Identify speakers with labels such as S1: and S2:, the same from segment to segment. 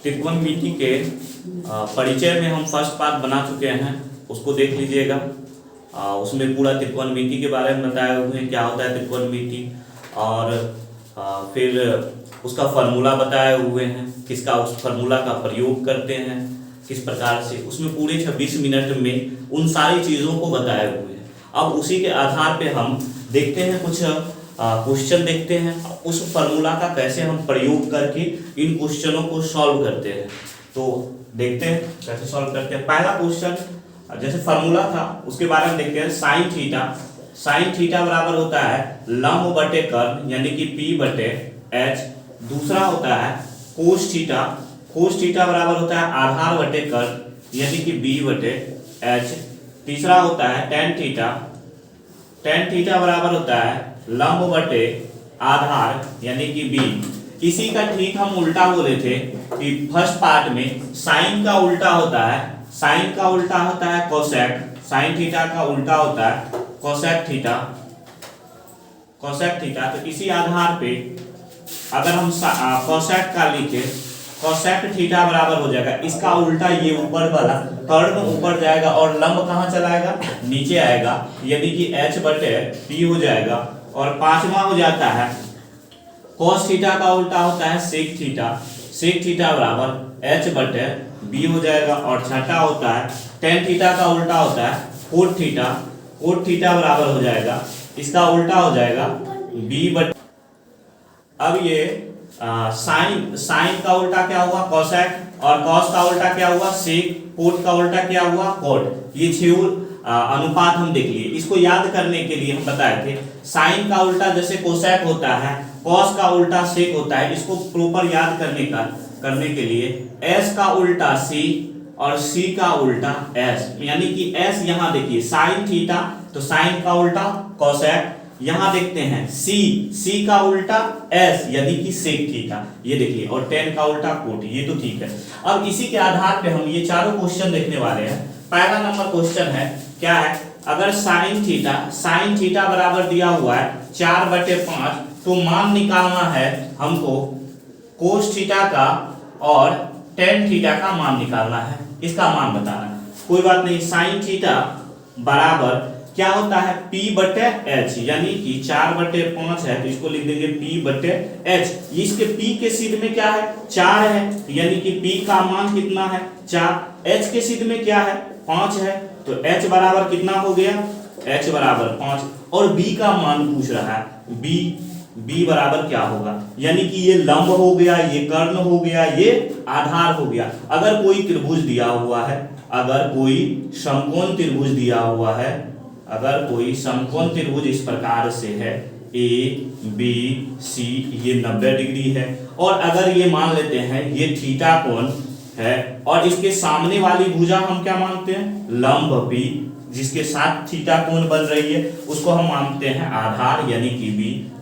S1: त्रिकोणमिति के परिचय में हम फर्स्ट पार्ट बना चुके हैं, उसको देख लीजिएगा। उसमें पूरा त्रिकोणमिति के बारे में बताए हुए हैं, क्या होता है त्रिकोणमिति, और फिर उसका फार्मूला बताए हुए हैं, किसका उस फार्मूला का प्रयोग करते हैं किस प्रकार से। उसमें पूरे 26 मिनट में उन सारी चीज़ों को बताए हुए हैं। अब उसी के आधार पे हम देखते हैं, कुछ क्वेश्चन देखते हैं, उस फार्मूला का कैसे हम प्रयोग करके इन क्वेश्चनों को सॉल्व करते हैं। तो देखते हैं कैसे सॉल्व करते हैं। पहला क्वेश्चन जैसे फार्मूला था उसके बारे में देखते हैं। साइन थीटा बराबर होता है लंब बटे कर्ण यानी कि P बटे H। दूसरा होता है कोस थीटा बराबर होता है आधार बटे कर्ण यानी कि B बटे H। तीसरा होता है टेन थीटा बराबर होता है लंब बटे आधार यानी कि B। इसी का ठीक हम उल्टा बोले थे कि फर्स्ट पार्ट में साइन का उल्टा होता है कोसेक। साइन थीटा का उल्टा होता है कोसेक थीटा। तो इसी आधार पे अगर हम कोसेक का लिखे, कोसेक थीटा बराबर हो जाएगा इसका उल्टा ये ऊपर वाला कर्ण ऊपर जाएगा और लंब कहाँ चलाएगा, नीचे आएगा, यानी कि H बटे P हो जाएगा। और पांचवा हो जाता है cos थीटा का उल्टा होता है sec थीटा बराबर H बटे B हो जाएगा। और छठा होता है tan थीटा का उल्टा होता है cot थीटा बराबर हो जाएगा, इसका उल्टा हो जाएगा B बटे। अब ये साइन का उल्टा क्या हुआ कोसेक, और कॉस का उल्टा क्या हुआ सेक, कोट का उल्टा क्या हुआ कोट। ये छह अनुपात हम देख लिए। इसको याद करने के लिए हम बताए थे साइन का उल्टा जैसे कोसेक होता है, कॉस का उल्टा सेक होता है। इसको प्रॉपर याद करने के लिए एस का उल्टा सी और सी का उल्टा एस, यानी कि एस यहाँ देखिए साइन थीटा तो साइन का उल्टा कोसेक। यहाँ देखते हैं सी का उल्टा एस यानी कि सेक थीटा, ये देखिए, और टेन का उल्टा कोट, ये तो ठीक है। अब इसी के आधार पे हम ये चारों क्वेश्चन देखने वाले हैं। पहला नंबर क्वेश्चन है, क्या है, अगर साइन थीटा बराबर दिया हुआ है 4/5, तो मान निकालना है हमको कोस थीटा का और टेन थीटा का मान निकालना है, इसका मान बताना है। कोई बात नहीं, साइन थीटा बराबर क्या होता है P बटे H, यानी कि 4/5 है तो इसको लिख देंगे P बटे H। इसके P के सिद्ध में क्या है 4 है, यानी कि P का मान कितना है 4। H के सिद्ध में क्या है 5 है, तो H बराबर कितना हो गया, H बराबर 5। और B का मान पूछ रहा है, B बराबर क्या होगा, यानी कि ये लंब हो गया, ये कर्ण हो गया, ये आधार हो गया। अगर कोई त्रिभुज दिया हुआ है, अगर कोई समकोण त्रिभुज दिया हुआ है, अगर कोई समकोण त्रिभुज इस प्रकार से है A B C, ये 90 डिग्री है, और अगर ये मान लेते हैं ये थीटा कोण है, और इसके सामने वाली भुजा हम क्या मानते हैं लंब B, जिसके साथ थीटा कोण बन रही है उसको हम मानते हैं आधार यानी कि B।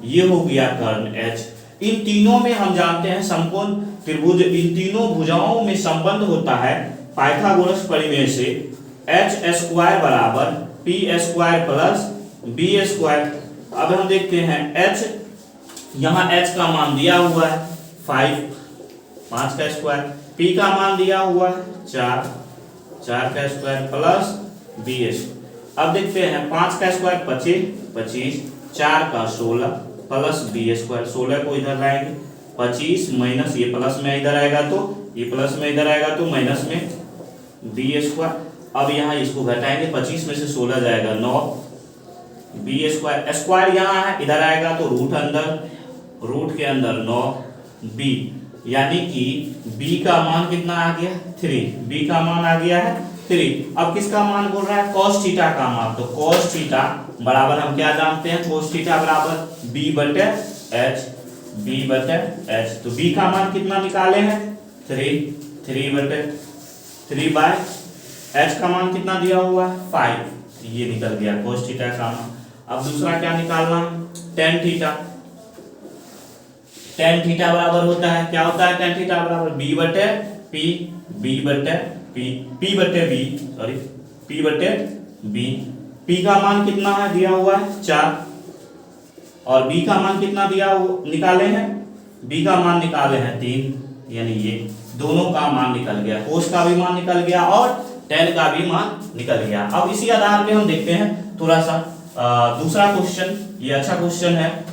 S1: ये हो गया कर्ण H। इन तीनों में हम जानते हैं समकोण त्रिभुज, इन तीनों भुजाओं में संबंध होता है पाइथागोरस प्रमेय से, H² बराबर P² प्लस B²। अब हम देखते हैं H, यहाँ H का मान दिया हुआ है 5 का स्क्वायर, P का मान दिया हुआ है 4 का स्क्वायर प्लस B। अब देखते हैं 5 का स्क्वायर 25, 4 का 16 प्लस B²। 16 को इधर लाएंगे, 25 माइनस ये प्लस में इधर आएगा तो ये प्लस में इधर आएगा तो माइनस में B²। अब यहाँ इसको घटाएंगे, 25 में से 16 जाएगा 9, B² स्क्वायर यहाँ है इधर आएगा तो रूट के अंदर 9B, यानी कि B का मान कितना आ गया 3। B का मान आ गया है 3। अब किसका मान बोल रहा है cos थीटा का मान, तो cos थीटा बराबर हम क्या जानते हैं, cos थीटा बराबर B बटे H। तो B का मान कितना निकाले हैं 3/3 H का मान कितना दिया हुआ है 5, ये निकल गया cos थीटा का मान। अब दूसरा क्या निकालना है tan थीटा बराबर होता है, क्या होता है tan थीटा बराबर B बटे B। P का मान कितना है दिया हुआ है 4, और B का मान कितना दिया निकाले हैं, B का मान निकाले हैं 3, यानी ये दोनों का मान निकल गया, कोस का भी मान निकल गया और टेन का भी मान निकल गया। अब इसी आधार पे हम देखते हैं थोड़ा सा दूसरा क्वेश्चन। ये अच्छा क्वेश्चन है।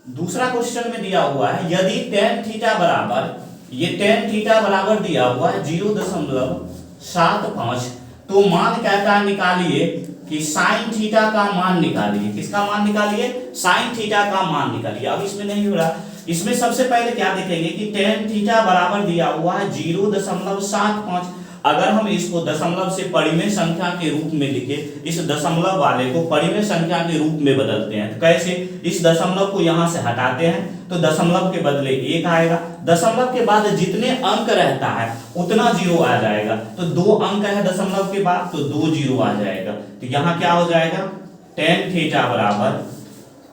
S1: दूसरा क्वेश्चन में दिया हुआ है यदि टेन थीटा बराबर, ये टेन थीटा बराबर दिया हुआ है 0.75, तो मान कहता है निकालिए कि साइन थीटा का मान निकालिए। किसका मान निकालिए? साइन थीटा का मान निकालिए। अब इसमें नहीं हो रहा, इसमें सबसे पहले क्या देखेंगे कि टेन थीटा बराबर दिया हुआ है 0.75। अगर हम इसको दशमलव से परिमेय संख्या के रूप में लिखे, इस दशमलव वाले को परिमेय संख्या के रूप में बदलते हैं। तो कैसे? इस दशमलव को यहां से हटाते हैं तो दशमलव के बदले 1 आएगा। दशमलव के बाद जितने अंक रहता है उतना 0 आ जाएगा। तो 2 अंक है दशमलव के बाद, तो 2 0 आ जाएगा। तो यहाँ क्या हो जाएगा? टेन थीटा बराबर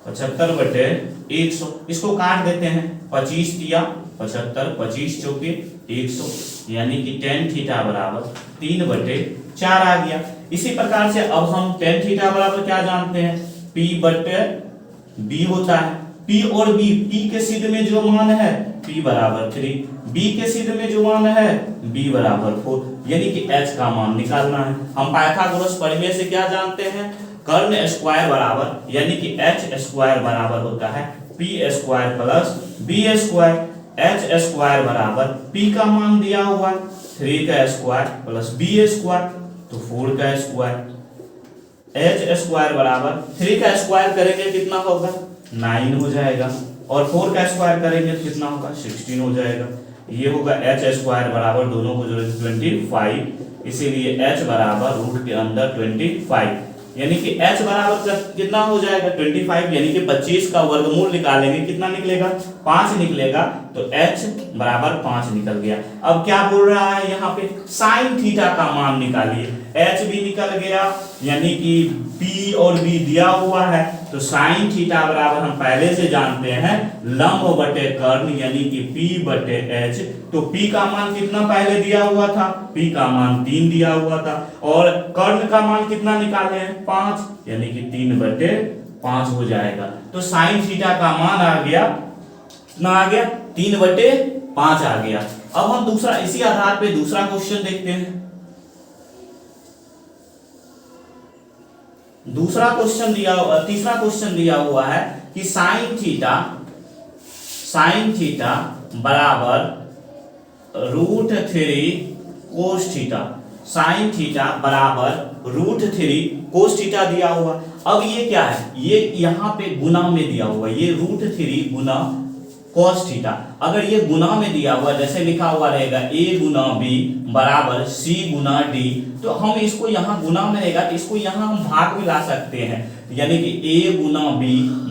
S1: 75/100। इसको काट देते हैं, 25 दिया 75, 25 चौके 100, यानी कि टेन थीटा बराबर 3/4 आ गया। इसी प्रकार से अब हम टेन थीटा बराबर क्या जानते हैं? P/B होता है। P और B, P के सिद्ध में जो मान है P बराबर 3, B के सिद्ध में जो मान है B बराबर 4, यानी कि H का मान निकालना है। हम पाइथागोरस प्रमेय से क्या जानते हैं? कर्ण स्क्वायर बराबर, यानी कि H स्क्वायर बराबर होता है P square plus B square. H square बराबर P का मान दिया हुआ है 3 का स्क्वायर प्लस B स्क्वायर, तो 4 का स्क्वायर। H स्क्वायर बराबर 3 का स्क्वायर करेंगे कितना होगा? 9 हो जाएगा, और 4 का स्क्वायर करेंगे तो कितना होगा? 16 हो जाएगा। ये होगा H स्क्वायर बराबर, दोनों को जोड़े 25, इसीलिए H बराबर रूट के अंदर 25, यानी कि H बराबर कितना हो जाएगा? 25, यानी कि 25 का वर्गमूल निकालेंगे, कितना निकलेगा? 5 निकलेगा। तो H बराबर 5 निकल गया। अब क्या बोल रहा है यहाँ पे? साइन थीटा का मान निकालिए। H भी निकल गया, यानी कि P और B दिया हुआ है, तो साइन थीटा बराबर हम पहले से जानते हैं लंब बटे कर्ण, यानी कि P/H। तो P का मान कितना पहले दिया हुआ था? P का मान 3 दिया हुआ था, और कर्ण का मान कितना निकाले हैं? 5, यानी कि 3/5 हो जाएगा। तो साइन थीटा का मान आ गया, कितना आ गया? 3/5 आ गया। अब हम दूसरा, इसी आधार पे दूसरा क्वेश्चन देखते हैं। दूसरा क्वेश्चन दिया, तीसरा क्वेश्चन दिया हुआ है कि साइन थीटा बराबर √3 कोस थीटा। साइन थीटा बराबर √3 कोस थीटा दिया हुआ। अब ये क्या है? ये यहाँ पे गुना में दिया हुआ, ये √3 गुना cos थीटा। अगर ये गुना में दिया हुआ, जैसे लिखा हुआ रहेगा A गुना B बराबर C गुना D, तो हम इसको यहाँ गुना में रहेगा तो इसको यहाँ हम भाग में ला सकते हैं, यानी कि A गुना B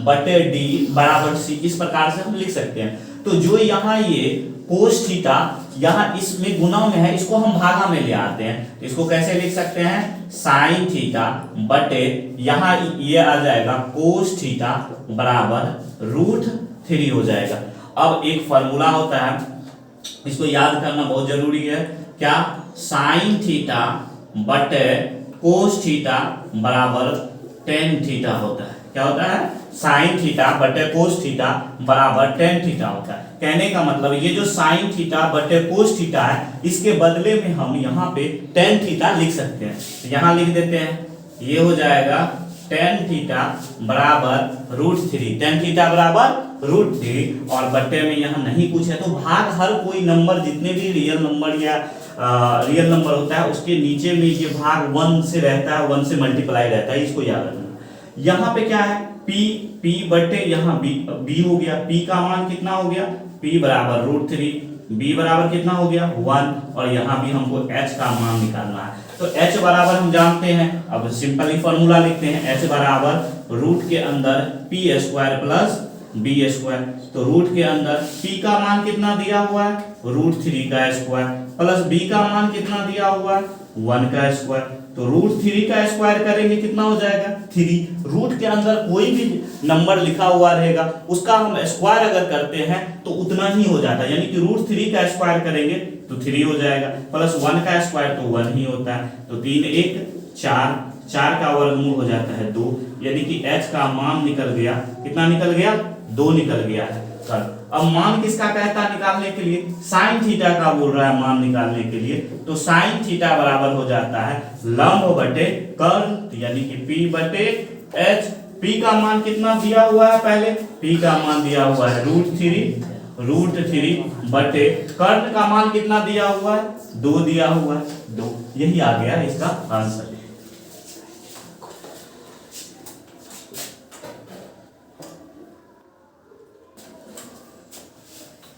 S1: बटे D बराबर C, इस प्रकार से हम लिख सकते हैं। तो जो यहाँ ये cos थीटा यहाँ इसमें गुना में है, इसको हम भागा में ले आते हैं, तो इसको कैसे लिख सकते हैं? साइन थीटा बटे यहाँ ये आ जाएगा cos थीटा बराबर √3 हो जाएगा। अब एक फॉर्मूला होता है, इसको याद करना बहुत जरूरी है। क्या? साइन थीटा बटे कोस थीटा बराबर टेन थीटा होता है। क्या होता है? साइन थीटा बटे कोस थीटा बराबर टेन थीटा होता है। कहने का मतलब ये जो साइन थीटा बटे कोस थीटा है, इसके बदले में हम यहाँ पे टेन थीटा लिख सकते हैं। तो यहाँ लिख देते हैं, ये हो जाएगा टेन थीटा बराबर √3, टेन थीटा बराबर √3, और बट्टे में यहाँ नहीं कुछ है तो भाग हर कोई नंबर, जितने भी रियल नंबर या रियल नंबर होता है उसके नीचे में ये भाग 1 से रहता है, 1 से मल्टीप्लाई रहता है, इसको याद रखना। यहाँ पे क्या है? P बट्टे यहाँ B हो गया। P का मान कितना हो गया? P बराबर √3, B बराबर कितना हो गया? 1, और यहाँ भी हमको H का मान निकालना है। तो H बराबर हम जानते हैं, अब सिंपली फॉर्मूला लिखते हैं। H बराबर रूट के अंदर P square plus B square, तो रूट के अंदर P का मान कितना दिया हुआ है? √3 का स्क्वायर, प्लस B का मान कितना दिया हुआ है? 1 का स्क्वायर, तो √3 का स्क्वायर करेंगे कितना हो जाएगा? 3। रूट के अंदर कोई भी नंबर लिखा हुआ रहेगा उसका हम स्क्वायर अगर करते हैं तो उतना ही हो जाता है, यानी कि √3 का स्क्वायर करेंगे तो 3 हो जाएगा, प्लस 1 का स्क्वायर तो 1 ही होता है, तो 3 1 4, 4 का वर्गमूल हो जाता है 2, यानी कि H का मान निकल गया, कितना निकल गया? 2 निकल गया है कर्ण। अब मान किसका कहता है निकालने के लिए, साइन थीटा का बोल रहा है मान निकालने के लिए, तो साइन थीटा बराबर हो जाता है लंब बटे कर्ण यानी कि P बटे H। P का मान कितना दिया हुआ है, पहले P का मान दिया हुआ है √3 बटे कर्ण का मान कितना दिया हुआ है, 2 दिया हुआ है 2। यही आ गया इसका आंसर।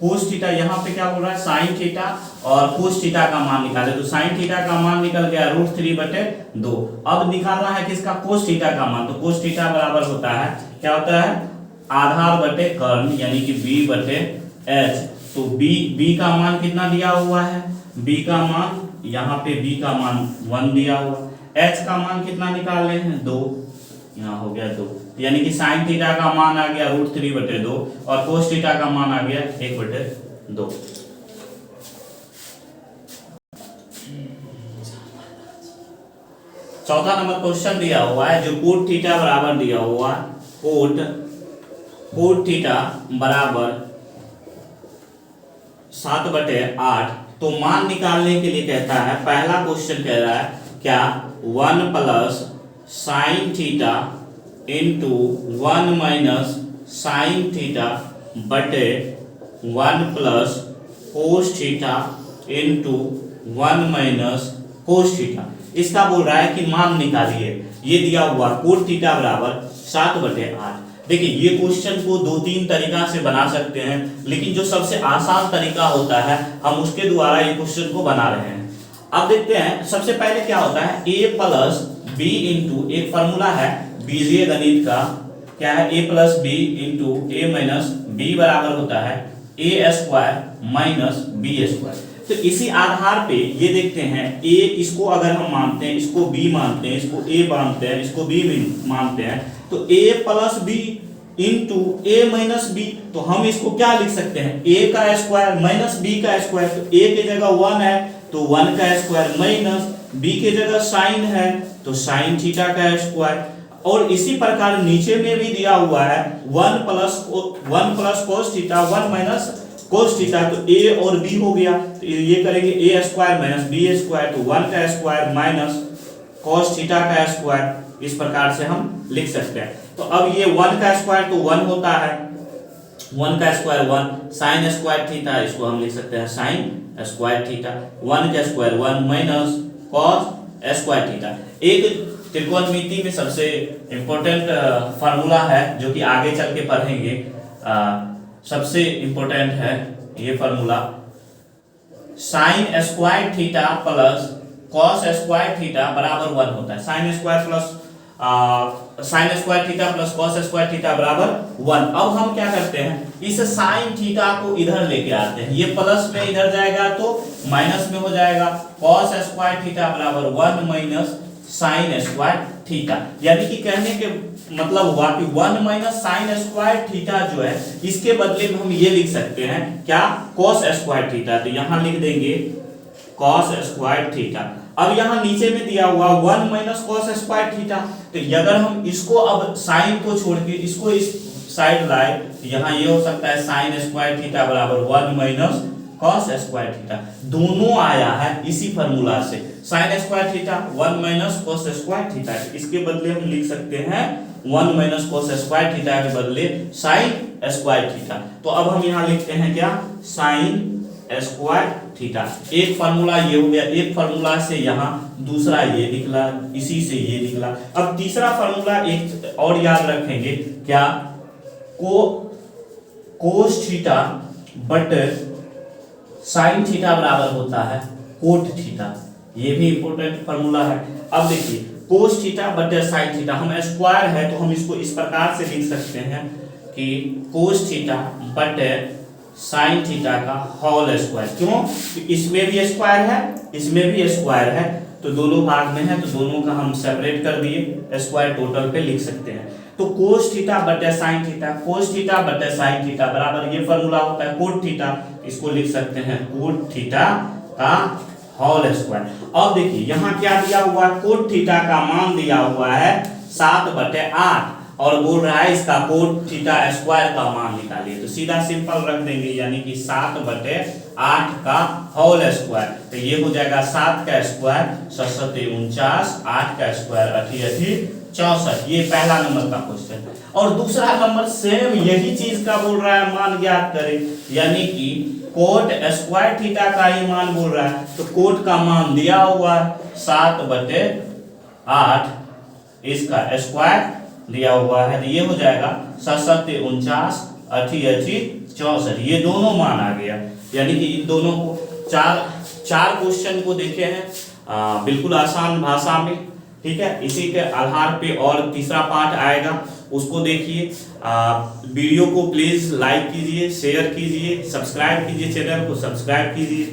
S1: कोस थीटा यहाँ पे क्या बोल रहा है, साइन थीटा और कोस थीटा का मान निकाले, तो साइन थीटा का मान निकल गया √3 बटे 2। अब निकालना है किसका, कोस थीटा का मान, तो कोस थीटा बराबर होता है क्या होता है, आधार बटे कर्ण यानी कि B बटे H। तो B का मान कितना दिया हुआ है, B का मान यहाँ पे B का मान 1 दिया हुआ, H का मान कितना निकाल रहे हैं 2, यहाँ हो गया 2, यानी कि साइन थीटा का मान आ गया √3 बटे 2 और कोस थीटा का मान आ गया 1 बटे 2। चौथा नंबर क्वेश्चन दिया हुआ है जो कोट थीटा बराबर दिया हुआ है, कोट थीटा बराबर 7/8। तो मान निकालने के लिए कहता है, पहला क्वेश्चन कह रहा है क्या 1 plus sine theta into 1 minus sine theta बटे 1 plus cos theta into 1 minus cos theta. इसका बोल रहा है कि मान निकालिए, ये दिया हुआ कोट थीटा बराबर 7/8। देखिए ये क्वेश्चन को 2-3 तरीका से बना सकते हैं, लेकिन जो सबसे आसान तरीका होता है हम उसके द्वारा ये क्वेश्चन को बना रहे हैं। अब देखते हैं सबसे पहले क्या होता है, a प्लस बी इंटू, एक फॉर्मूला है बीजीय गणित का, क्या है a plus b into a minus b बराबर होता है a square minus b square. तो इसी आधार पे ये देखते हैं a, इसको अगर हम मानते हैं, इसको b मानते हैं, इसको a मानते हैं, इसको b मानते हैं, तो a plus b into a minus b, तो हम इसको क्या लिख सकते हैं, a का स्क्वायर माइनस b का स्क्वायर। तो a की जगह 1 है तो 1 का स्क्वायर माइनस b की जगह साइन है तो साइन थीटा का स्क्वायर। और इसी प्रकार नीचे में भी दिया हुआ है 1 plus cos theta 1 minus cos theta, तो a और b हो गया, तो ये करेंगे a square minus b square, तो 1 का स्क्वायर माइनस कोस थीटा का स्क्वायर। इस प्रकार से हम लिख सकते हैं। तो अब ये 1 का स्क्वायर तो 1 होता है, 1 का स्क्वायर 1, साइन स्क्वायर थीटा इसको हम लिख सकते हैं साइन स्क्वायर थीटा, 1 का square 1 minus cos square theta. एक त्रिकोणमिति में सबसे इम्पोर्टेंट फार्मूला है जो कि आगे चल के पढ़ेंगे, सबसे इम्पोर्टेंट है ये formula, sine square theta plus cos square theta बराबर 1 होता है। Sine square theta plus cos square theta बराबर 1। अब हम क्या करते हैं, इस साइन थीटा को इधर लेके आते हैं, ये प्लस में इधर जाएगा तो माइनस में हो जाएगा, कॉस स्क्वायर थीटा बराबर 1 माइनस साइन स्क्वायर थीटा। यानी कि कहने के मतलब हुआ कि 1 माइनस साइन स्क्वायर थीटा जो है इसके बदले में हम ये लिख सकते हैं क्या, कॉस स्क्वायर थीटा। तो यहां लिख देंगे कॉस स्क्वायर थीटा। अब यहाँ नीचे में दिया हुआ 1 माइनस कॉस स्क्वायर थीटा, तो अगर हम इसको अब साइन को छोड़ के इसको इस साइड लाए तो यहाँ ये हो सकता है साइन स्क्वायर थीटा बराबर 1 माइनस कॉस स्क्वायर थीटा। दोनों आया है इसी फार्मूला से, sine square theta 1 minus cos square theta, इसके बदले हम लिख सकते हैं 1 माइनस कॉस स्क्वायर थीटा के बदले साइन स्क्वायर थीटा। तो अब हम यहाँ लिखते हैं क्या, साइन स्क्वायर थीटा। एक फार्मूला ये हो गया, एक फार्मूला से यहाँ दूसरा ये निकला, इसी से ये निकला। अब तीसरा फार्मूला एक और याद रखेंगे क्या, cos theta but sine theta बराबर होता है कोट थीटा। ये भी इंपॉर्टेंट फार्मूला है। अब देखिए cos theta but sine theta, हम स्क्वायर है तो हम इसको इस प्रकार से लिख सकते हैं कि cos theta but sine theta का होल स्क्वायर। क्यों, इसमें भी स्क्वायर है इसमें भी स्क्वायर है, तो दोनों भाग में है तो दोनों का हम सेपरेट कर दिए, स्क्वायर टोटल पे लिख सकते हैं। तो कोस थीटा बटे साइन थीटा, कोस थीटा बटे साइन थीटा बराबर ये फार्मूला होता है कोट थीटा, इसको लिख सकते हैं कोट थीटा का होल स्क्वायर। अब देखिए यहाँ क्या दिया हुआ है, कोट थीटा का मान दिया हुआ है 7/8। और बोल रहा है इसका कोट थीटा स्क्वायर का मान निकालिए। तो सीधा सिंपल रख देंगे, यानी कि 7/8 का होल स्क्वायर। तो ये हो जाएगा 7 का स्क्वायर 7 49, 8 का स्क्वायर 8 64। ये पहला नंबर का क्वेश्चन। और दूसरा नंबर सेम यही चीज का बोल रहा है मान ज्ञात करें, यानी कि कोट स्क्वायर थीटा का ही मान बोल रहा है। तो कोट का मान दिया हुआ है 7/8, इसका स्क्वायर दिया हुआ है। तो ये हो जाएगा 7 49, 8 64। ये दोनों मान आ गया, यानी कि इन दोनों को चार क्वेश्चन को देखे हैं बिल्कुल आसान भाषा में। ठीक है, इसी के आधार पे और तीसरा पार्ट आएगा, उसको देखिए। वीडियो को प्लीज लाइक कीजिए, शेयर कीजिए, सब्सक्राइब कीजिए, चैनल को सब्सक्राइब कीजिए।